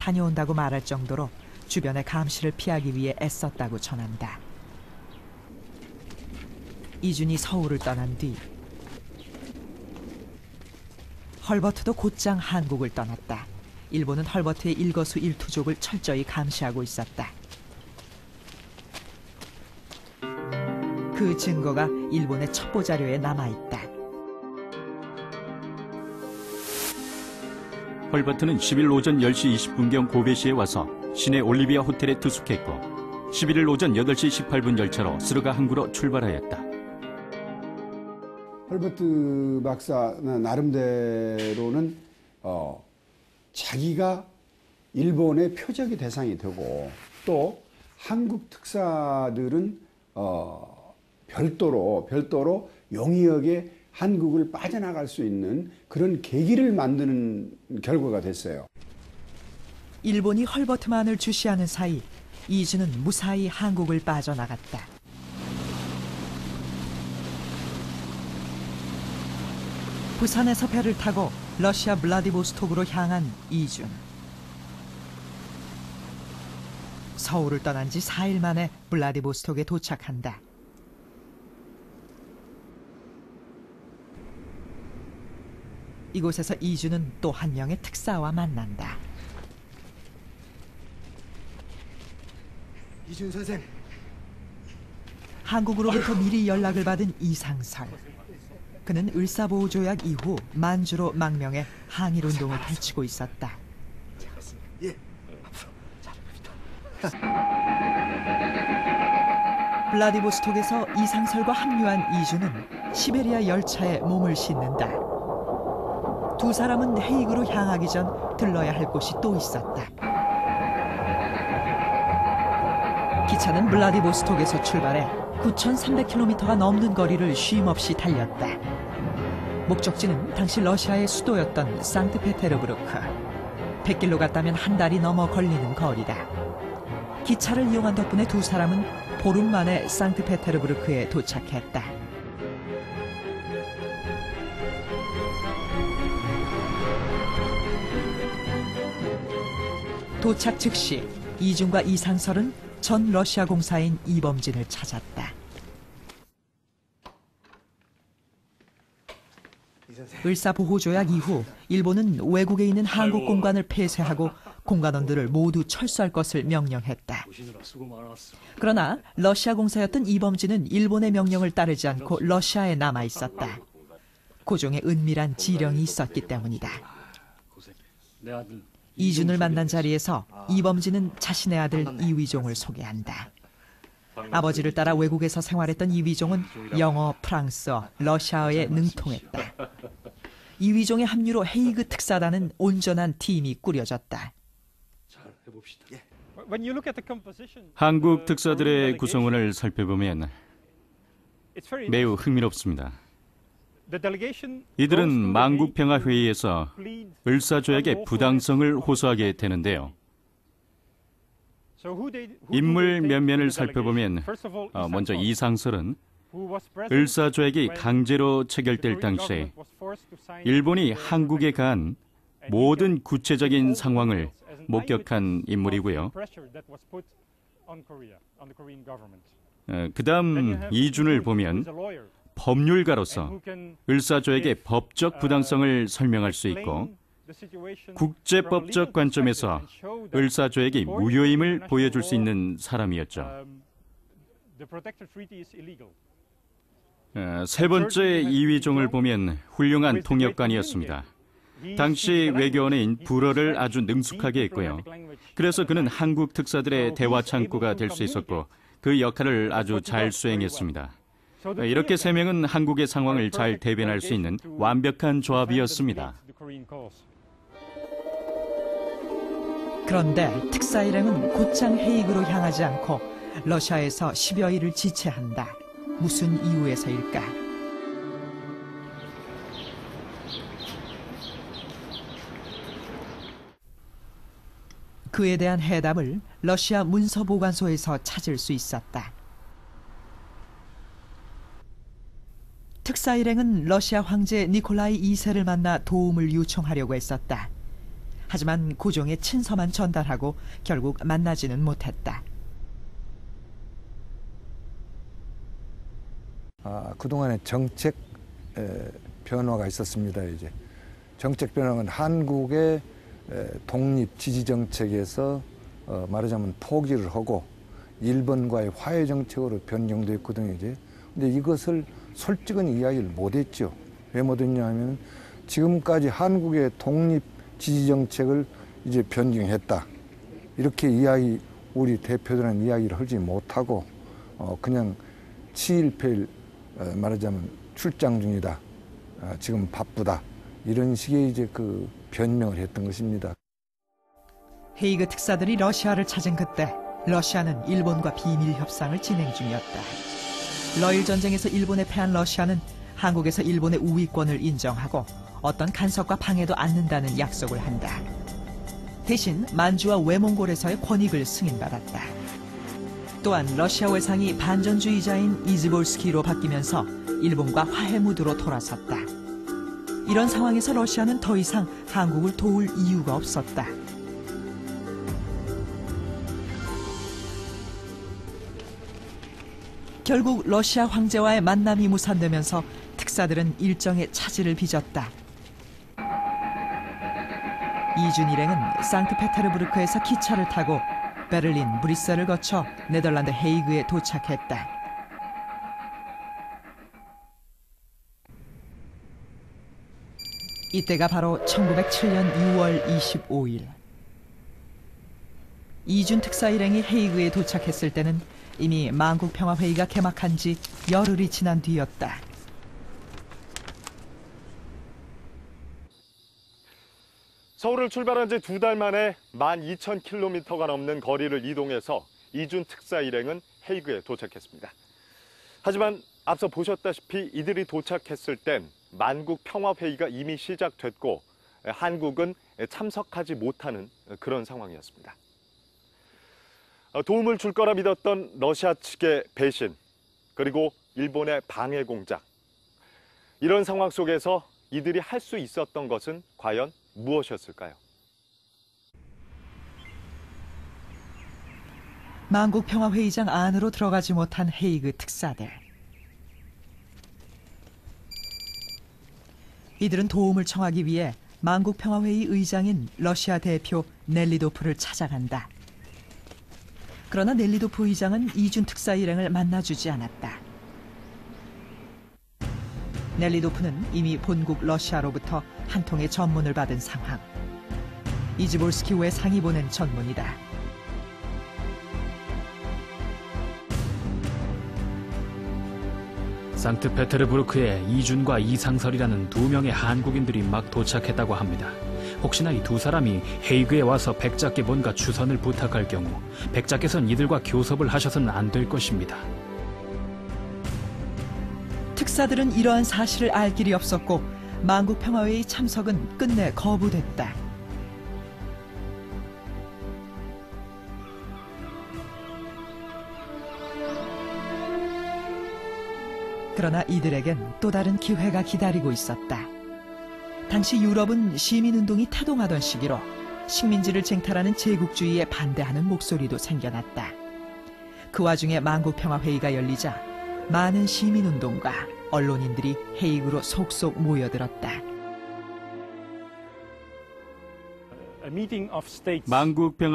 다녀온다고 말할 정도로 주변의 감시를 피하기 위해 애썼다고 전한다. 이준이 서울을 떠난 뒤 헐버트도 곧장 한국을 떠났다. 일본은 헐버트의 일거수일투족을 철저히 감시하고 있었다. 그 증거가 일본의 첩보자료에 남아있다. 헐버트는 10일 오전 10시 20분경 고베시에 와서 시내 올리비아 호텔에 투숙했고 11일 오전 8시 18분 열차로 스르가 항구로 출발하였다. 헐버트 박사는 나름대로는 자기가 일본의 표적의 대상이 되고 또 한국 특사들은 별도로 용이하게 한국을 빠져나갈 수 있는 그런 계기를 만드는 결과가 됐어요. 일본이 헐버트만을 주시하는 사이 이준은 무사히 한국을 빠져나갔다. 부산에서 배를 타고 러시아 블라디보스톡으로 향한 이준. 서울을 떠난 지 4일 만에 블라디보스톡에 도착한다. 이곳에서 이준은 또 한 명의 특사와 만난다. 이준 선생. 한국으로부터 미리 연락을 받은 이상설. 그는 을사보호조약 이후 만주로 망명해 항일운동을 펼치고 있었다. 예. 블라디보스톡에서 이상설과 합류한 이준은 시베리아 열차에 몸을 싣는다. 두 사람은 헤이그로 향하기 전 들러야 할 곳이 또 있었다. 기차는 블라디보스톡에서 출발해 9,300km가 넘는 거리를 쉼없이 달렸다. 목적지는 당시 러시아의 수도였던 상트페테르부르크. 100길로 갔다면 한 달이 넘어 걸리는 거리다. 기차를 이용한 덕분에 두 사람은 보름 만에 상트페테르부르크에 도착했다. 도착 즉시 이준과 이상설은 전 러시아 공사인 이범진을 찾았다. 을사보호조약 이후 일본은 외국에 있는 한국 공관을 폐쇄하고 공관원들을 모두 철수할 것을 명령했다. 그러나 러시아 공사였던 이범진은 일본의 명령을 따르지 않고 러시아에 남아 있었다. 고종의 은밀한 지령이 있었기 때문이다. 이준을 만난 자리에서 이범진은 자신의 아들 이위종을 소개한다. 아버지를 따라 외국에서 생활했던 이위종은 영어, 프랑스어, 러시아어에 능통했다. 이위종의 합류로 헤이그 특사단은 온전한 팀이 꾸려졌다. 한국 특사들의 구성원을 살펴보면 매우 흥미롭습니다. 이들은 만국평화회의에서 을사조약의 부당성을 호소하게 되는데요. 인물 면면을 살펴보면 먼저 이상설은 을사조약이 강제로 체결될 당시에 일본이 한국에 간 모든 구체적인 상황을 목격한 인물이고요. 그다음 이준을 보면 법률가로서 을사조약의 법적 부당성을 설명할 수 있고 국제법적 관점에서 을사조약이 무효임을 보여줄 수 있는 사람이었죠. 세 번째 이위종을 보면 훌륭한 통역관이었습니다. 당시 외교원인 불어를 아주 능숙하게 했고요. 그래서 그는 한국 특사들의 대화 창구가 될 수 있었고 그 역할을 아주 잘 수행했습니다. 이렇게 세 명은 한국의 상황을 잘 대변할 수 있는 완벽한 조합이었습니다. 그런데 특사 일행은 곧장 헤이그로 향하지 않고 러시아에서 10여일을 지체한다. 무슨 이유에서일까? 그에 대한 해답을 러시아 문서보관소에서 찾을 수 있었다. 특사 일행은 러시아 황제 니콜라이 2세를 만나 도움을 요청하려고 했었다. 하지만 고종의 친서만 전달하고 결국 만나지는 못했다. 그동안의 정책 변화가 있었습니다. 이제 정책 변화는 한국의 독립 지지 정책에서 말하자면 포기를 하고 일본과의 화해 정책으로 변경됐거든요. 이제 근데 이것을 솔직한 이야기를 못했죠. 왜 못했냐 하면 지금까지 한국의 독립 지지 정책을 이제 변경했다. 이렇게 우리 대표들은 이야기를 하지 못하고 그냥 치일패일 말하자면 출장 중이다. 지금 바쁘다. 이런 식의 이제 그 변명을 했던 것입니다. 헤이그 특사들이 러시아를 찾은 그때 러시아는 일본과 비밀 협상을 진행 중이었다. 러일 전쟁에서 일본에 패한 러시아는 한국에서 일본의 우위권을 인정하고 어떤 간섭과 방해도 않는다는 약속을 한다. 대신 만주와 외몽골에서의 권익을 승인받았다. 또한 러시아 외상이 반전주의자인 이즈볼스키로 바뀌면서 일본과 화해 무드로 돌아섰다. 이런 상황에서 러시아는 더 이상 한국을 도울 이유가 없었다. 결국 러시아 황제와의 만남이 무산되면서 특사들은 일정의 차질을 빚었다. 이준 일행은 상트페테르부르크에서 기차를 타고 베를린, 브뤼셀을 거쳐 네덜란드 헤이그에 도착했다. 이때가 바로 1907년 6월 25일. 이준 특사 일행이 헤이그에 도착했을 때는 이미 만국평화회의가 개막한 지 열흘이 지난 뒤였다. 서울을 출발한 지 2달 만에 12,000km가 넘는 거리를 이동해서 이준 특사 일행은 헤이그에 도착했습니다. 하지만 앞서 보셨다시피 이들이 도착했을 땐 만국평화회의가 이미 시작됐고 한국은 참석하지 못하는 그런 상황이었습니다. 도움을 줄 거라 믿었던 러시아 측의 배신, 그리고 일본의 방해 공작. 이런 상황 속에서 이들이 할 수 있었던 것은 과연 무엇이었을까요? 만국평화회의장 안으로 들어가지 못한 헤이그 특사들. 이들은 도움을 청하기 위해 만국평화회의 의장인 러시아 대표 넬리도프를 찾아간다. 그러나 넬리도프 의장은 이준 특사 일행을 만나주지 않았다. 넬리도프는 이미 본국 러시아로부터 한 통의 전문을 받은 상황. 이즈볼스키 외상이 보낸 전문이다. 상트페테르부르크에 이준과 이상설이라는 2명의 한국인들이 막 도착했다고 합니다. 혹시나 이 2사람이 헤이그에 와서 백작께 뭔가 주선을 부탁할 경우 백작께서는 이들과 교섭을 하셔서는 안 될 것입니다. 특사들은 이러한 사실을 알 길이 없었고 만국평화회의 참석은 끝내 거부됐다. 그러나 이들에겐 또 다른 기회가 기다리고 있었다. 당시 유럽은 시민운동이 태동하던 시기로 식민지를 쟁탈하는 제국주의에 반대하는 목소리도 생겨났다. 그 와중에 만국평화회의가 열리자 많은 시민운동가, 언론인들이 헤이그로 속속 모여들었다. 만국평화